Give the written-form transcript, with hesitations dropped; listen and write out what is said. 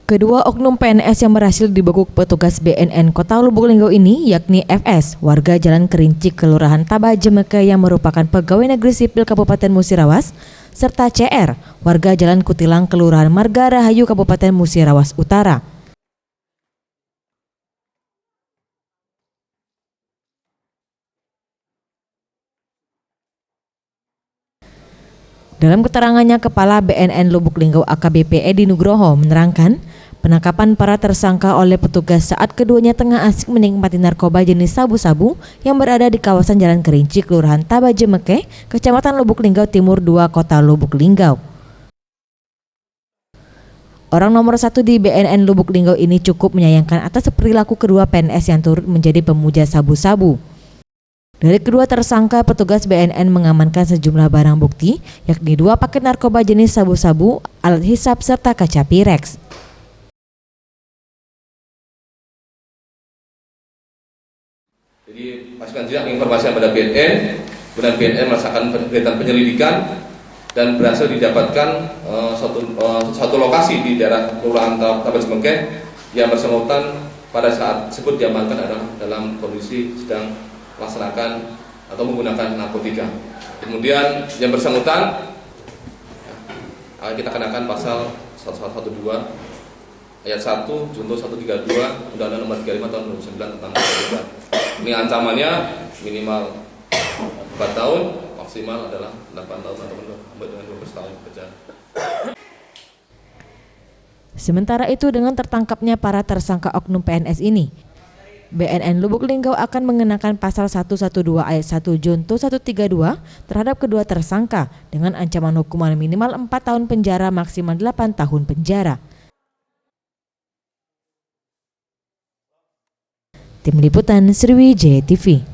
Kedua oknum PNS yang berhasil dibekuk petugas BNN Kota Lubuk Linggau ini yakni FS, warga Jalan Kerinci, Kelurahan Tabajemeke yang merupakan pegawai negeri sipil Kabupaten Musirawas, serta CR, warga Jalan Kutilang, Kelurahan Marga Rahayu, Kabupaten Musirawas Utara. Dalam keterangannya, Kepala BNN Lubuk Linggau AKBP Edi Nugroho menerangkan penangkapan para tersangka oleh petugas saat keduanya tengah asik menikmati narkoba jenis sabu-sabu yang berada di kawasan Jalan Kerinci, Kelurahan Tabajemeke, Kecamatan Lubuk Linggau Timur 2, Kota Lubuk Linggau. Orang nomor 1 di BNN Lubuk Linggau ini cukup menyayangkan atas perilaku kedua PNS yang turut menjadi pemuja sabu-sabu. Dari kedua tersangka, petugas BNN mengamankan sejumlah barang bukti, yakni 2 paket narkoba jenis sabu-sabu, alat hisap, serta kaca Pirex. Jadi pasukan tidak informasi pada BNN, kemudian BNN melaksanakan kegiatan penyelidikan dan berhasil didapatkan satu lokasi di daerah Kelurahan Tabajemeke yang bersangkutan pada saat tersebut diamankan adalah dalam kondisi sedang melaksanakan atau menggunakan narkotika. Kemudian yang bersangkutan kita kenakan pasal 112 ayat 1 junto 132 Undang-Undang Nomor 35 Tahun 2009 tentang narkotika. Ini ancamannya minimal 4 tahun, maksimal adalah 8 tahun atau sampai dengan 12 tahun penjara. Sementara itu, dengan tertangkapnya para tersangka oknum PNS ini, BNN Lubuk Linggau akan mengenakan pasal 112 ayat 1 junto 132 terhadap kedua tersangka dengan ancaman hukuman minimal 4 tahun penjara maksimal 8 tahun penjara. Tim Liputan Sriwijaya TV.